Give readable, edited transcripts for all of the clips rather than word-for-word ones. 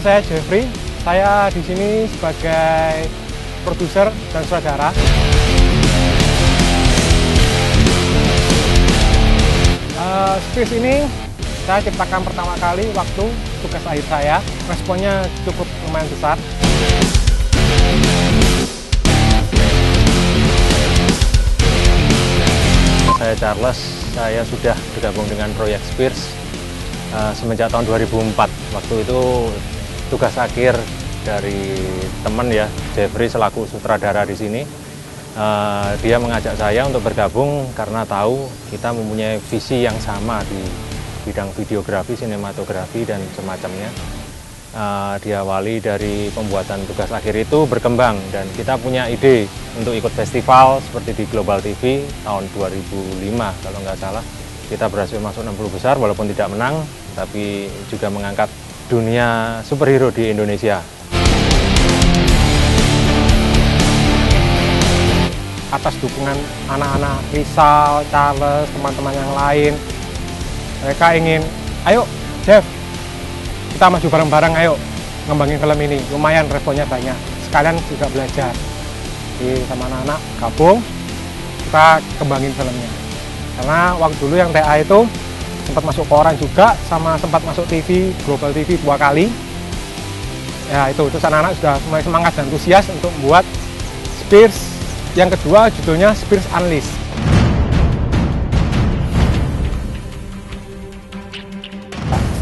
Nama saya Jeffrey. Saya di sini sebagai produser dan sutradara. Spears ini saya ciptakan pertama kali waktu tugas akhir saya. Responnya cukup lumayan besar. Saya Charles, saya sudah bergabung dengan proyek Spears semenjak tahun 2004. Waktu itu tugas akhir dari teman ya, Jeffrey selaku sutradara di sini. Dia mengajak saya untuk bergabung karena tahu kita mempunyai visi yang sama di bidang videografi, sinematografi, dan semacamnya. Diawali dari pembuatan tugas akhir itu berkembang dan kita punya ide untuk ikut festival seperti di Global TV tahun 2005 kalau nggak salah. Kita berhasil masuk 60 besar walaupun tidak menang, tapi juga mengangkat dunia superhero di Indonesia. Atas dukungan anak-anak Rizal, Charles, teman-teman yang lain, mereka ingin, ayo Jeff, kita maju bareng-bareng, ayo ngembangin film ini. Lumayan responnya banyak, sekalian juga belajar. Jadi sama anak-anak gabung, kita kembangin filmnya. Karena waktu dulu yang TA itu sempat masuk koran juga, sama sempat masuk TV, Global TV 2 kali. Ya itu, terus anak-anak sudah mulai semangat dan antusias untuk membuat Spears. Yang kedua judulnya Spears Unleashed.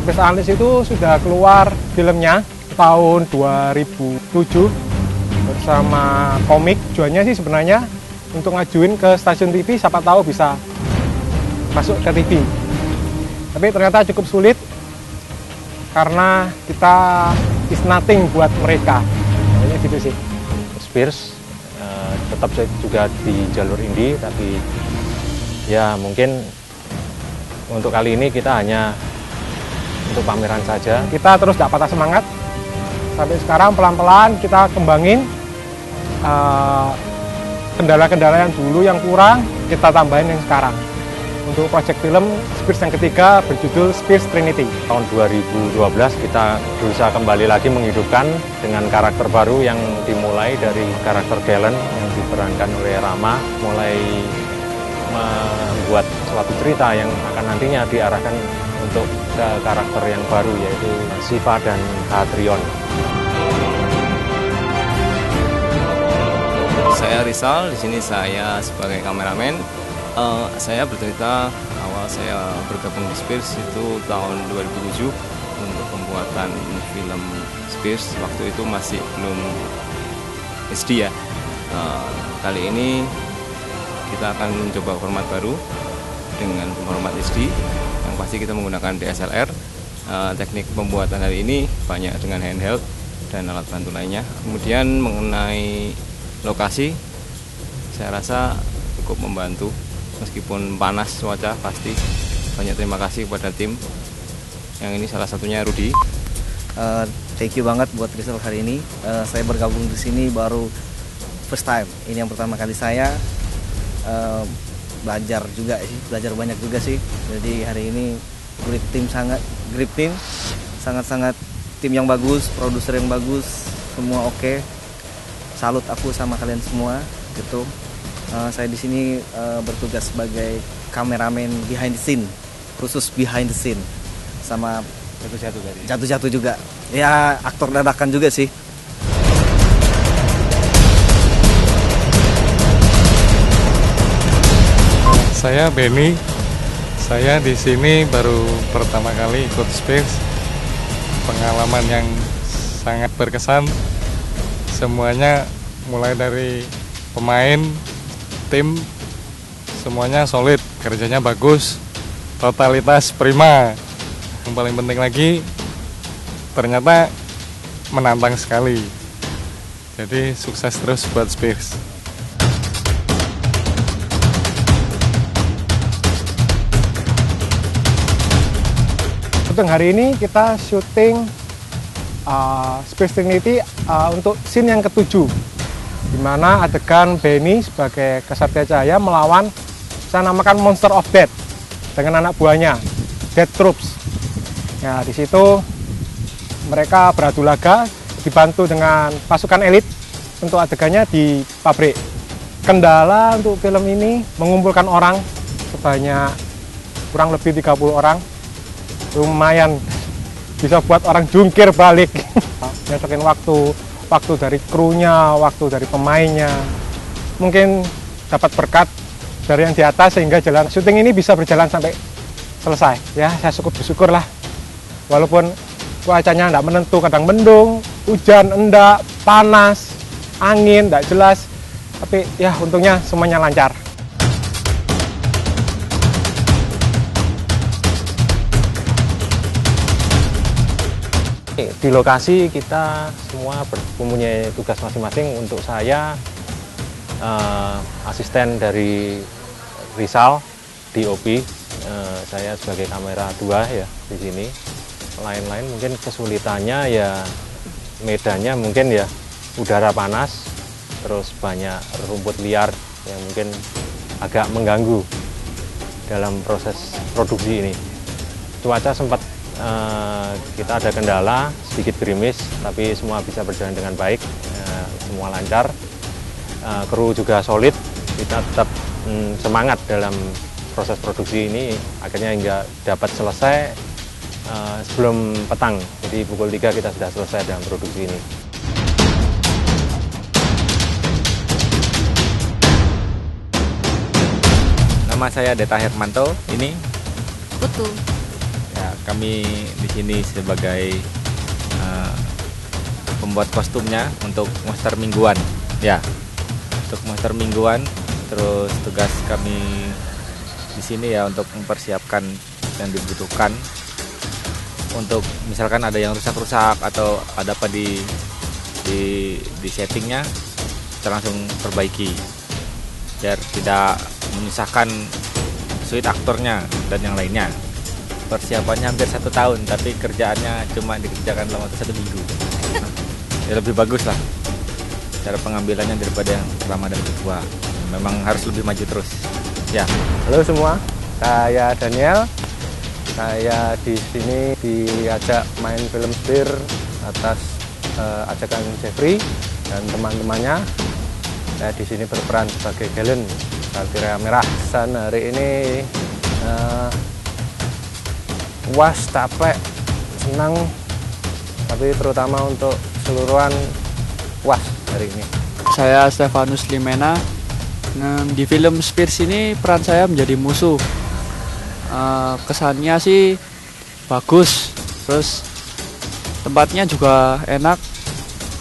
Spears Unleashed itu sudah keluar filmnya tahun 2007 bersama komik. Tujuannya sih sebenarnya untuk ngajuin ke stasiun TV, siapa tahu bisa masuk ke TV. Tapi ternyata cukup sulit karena kita is nothing buat mereka. Kayaknya gitu sih. Spears tetap juga di jalur indie, tapi ya mungkin untuk kali ini kita hanya untuk pameran saja. Kita terus tidak patah semangat. Sampai sekarang pelan-pelan kita kembangin kendala-kendala yang dulu yang kurang, kita tambahin yang sekarang. Untuk proyek film Spears yang ketiga berjudul Spears Trinity. Tahun 2012 kita berusaha kembali lagi menghidupkan dengan karakter baru yang dimulai dari karakter Galen yang diperankan oleh Rama, mulai membuat suatu cerita yang akan nantinya diarahkan untuk ke karakter yang baru, yaitu Siva dan Hatrion. Saya Rizal, di sini saya sebagai kameramen. Saya bercerita awal saya bergabung di Spears itu tahun 2007 untuk pembuatan film Spears. Waktu itu masih belum HD ya. Kali ini kita akan mencoba format baru dengan format HD. Yang pasti kita menggunakan DSLR. Teknik pembuatan hari ini banyak dengan handheld dan alat bantu lainnya. Kemudian mengenai lokasi, saya rasa cukup membantu. Meskipun panas cuaca, pasti banyak terima kasih kepada tim. Yang ini salah satunya Rudy. Thank you banget buat Rizal hari ini. Saya bergabung di sini baru first time. Ini yang pertama kali saya belajar juga sih, belajar banyak juga sih. Jadi hari ini grip tim, sangat tim yang bagus, produser yang bagus, semua oke. Salut aku sama kalian semua gitu. Saya di sini bertugas sebagai kameramen behind the scene, khusus behind the scene, sama jatuh-jatuh juga. Ya aktor dadakan juga sih. Saya Benny. Saya di sini baru pertama kali ikut Spears. Pengalaman yang sangat berkesan. Semuanya mulai dari pemain, tim, semuanya solid, kerjanya bagus, totalitas prima. Yang paling penting lagi, ternyata menantang sekali. Jadi sukses terus buat Spears. Untuk hari ini kita syuting Spears Trinity untuk scene yang ke-7. Di mana adegan Benny sebagai Ksatria Cahaya melawan, saya namakan Monster of Death dengan anak buahnya, Death Troops. Ya, di situ mereka beradu laga dibantu dengan pasukan elit untuk adegannya di pabrik. Kendala untuk film ini mengumpulkan orang sebanyak kurang lebih 30 orang. Lumayan bisa buat orang jungkir balik. Nyocokin waktu dari krunya, waktu dari pemainnya. Mungkin dapat berkat dari yang di atas sehingga jalan syuting ini bisa berjalan sampai selesai. Ya, saya syukur lah. Walaupun cuacanya tidak menentu, kadang mendung, hujan, endak, panas, angin, tidak jelas. Tapi ya untungnya semuanya lancar. Di lokasi kita semua mempunyai tugas masing-masing. Untuk saya asisten dari Rizal DOP, saya sebagai kamera 2 ya di sini. Lain-lain mungkin kesulitannya ya medannya mungkin ya udara panas, terus banyak rumput liar yang mungkin agak mengganggu dalam proses produksi ini. Cuaca sempat kita ada kendala, sedikit gerimis, tapi semua bisa berjalan dengan baik, semua lancar. Kru juga solid, kita tetap semangat dalam proses produksi ini, akhirnya hingga dapat selesai sebelum petang. Jadi pukul 3 kita sudah selesai dalam produksi ini. Nama saya Deta Hermanto, ini Putu. ya, kami di sini sebagai pembuat kostumnya untuk monster mingguan. Ya, untuk monster mingguan. Terus tugas kami di sini ya untuk mempersiapkan yang dibutuhkan. Untuk misalkan ada yang rusak-rusak atau ada apa di settingnya, kita langsung perbaiki biar tidak menyusahkan suite aktornya dan yang lainnya. Persiapannya hampir 1 tahun, tapi kerjaannya cuma dikerjakan dalam waktu 1 minggu. Ya lebih bagus lah cara pengambilannya daripada yang lama dan tua. Memang harus lebih maju terus. Ya. Halo semua, saya Daniel. Saya di sini diajak main film Spir atas ajakan Jeffrey dan teman-temannya. Saya di sini berperan sebagai Galen, Satria Merah. Dan hari ini puas, capek, senang, tapi terutama untuk keseluruhan puas hari ini. Saya Stefanus Limena. Di film Spears ini peran saya menjadi musuh. Kesannya sih bagus, terus tempatnya juga enak,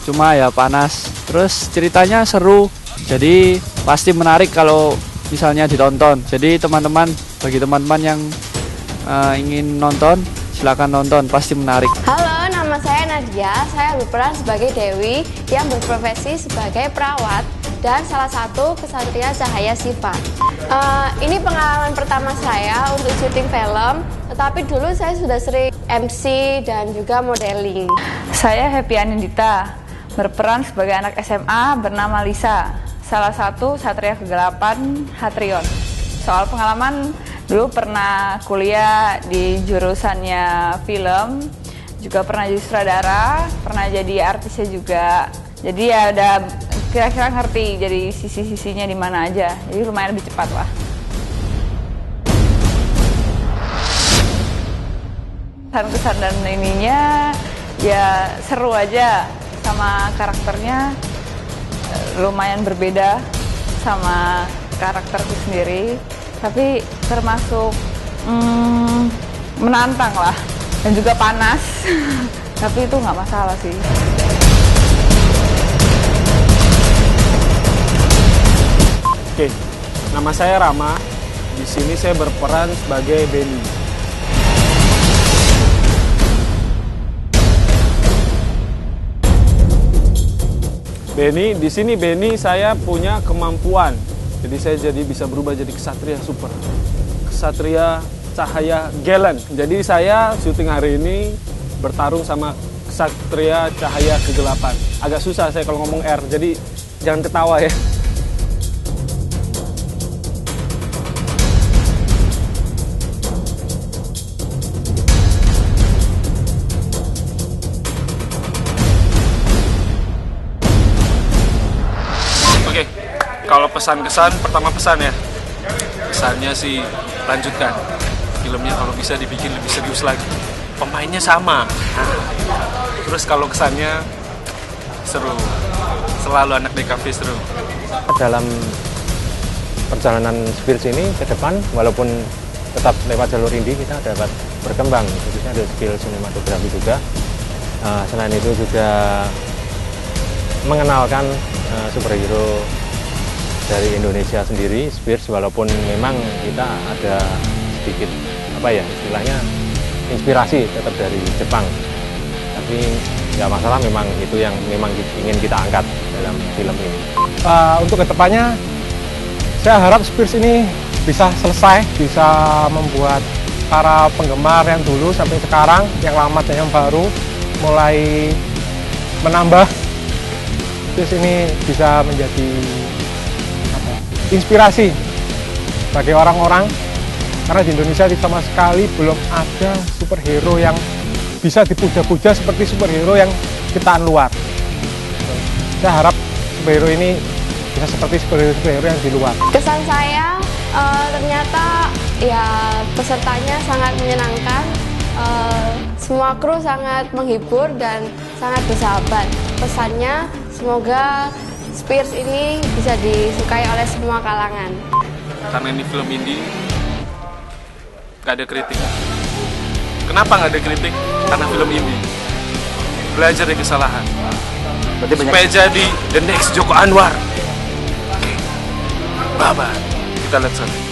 cuma ya panas. Terus ceritanya seru, jadi pasti menarik kalau misalnya ditonton. Jadi bagi teman-teman yang ingin nonton, silakan nonton, pasti menarik. Halo, nama saya Nadia. Saya berperan sebagai Dewi yang berprofesi sebagai perawat dan salah satu kesatria Cahaya Sifat. Ini pengalaman pertama saya untuk syuting film, tetapi dulu saya sudah sering MC dan juga modeling. Saya Happy Anindita, berperan sebagai anak SMA bernama Lisa, salah satu satria kegelapan Hatrion. Soal pengalaman, dulu pernah kuliah di jurusannya film, juga pernah jadi sutradara, pernah jadi artisnya juga. Jadi ya udah kira-kira ngerti jadi sisi-sisinya di mana aja. Jadi lumayan lebih cepat lah. Kesan-kesan dan ininya ya seru aja, sama karakternya lumayan berbeda sama karakterku sendiri. Tapi termasuk menantang lah dan juga panas. Tapi itu nggak masalah sih. Oke, nama saya Rama. Di sini saya berperan sebagai Benny. Di sini Benny saya punya kemampuan. Jadi saya bisa berubah jadi kesatria super. Kesatria Cahaya Galen. Jadi saya syuting hari ini bertarung sama kesatria Cahaya Kegelapan. Agak susah saya kalau ngomong R, jadi jangan ketawa ya. Kesan-kesan, pertama pesan ya. Pesannya sih lanjutkan. Filmnya kalau bisa dibikin lebih serius lagi. Pemainnya sama. Nah, terus kalau kesannya seru. Selalu anak DKV seru. Dalam perjalanan Spears ini ke depan, walaupun tetap lewat jalur indie, kita dapat berkembang, khususnya ada skill sinematografi juga. Selain itu juga mengenalkan superhero dari Indonesia sendiri, Spears, walaupun memang kita ada sedikit istilahnya inspirasi tetap dari Jepang, tapi nggak masalah, memang itu yang memang ingin kita angkat dalam film ini. Untuk kedepannya, saya harap Spears ini bisa selesai, bisa membuat para penggemar yang dulu sampai sekarang, yang lama dan yang baru, mulai menambah. Spears ini bisa menjadi inspirasi bagi orang-orang, karena di Indonesia sama sekali belum ada superhero yang bisa dipuja-puja seperti superhero yang ciptaan luar. Saya harap superhero ini bisa seperti superhero yang di luar. Kesan saya ternyata ya pesertanya sangat menyenangkan, semua kru sangat menghibur dan sangat bersahabat. Pesannya semoga Spears ini bisa disukai oleh semua kalangan. Karena ini film indie, nggak ada kritik. Kenapa nggak ada kritik? Karena film indie. Belajar dari kesalahan. Supaya jadi the next Joko Anwar. Oke. Bye-bye. Kita lihat sana.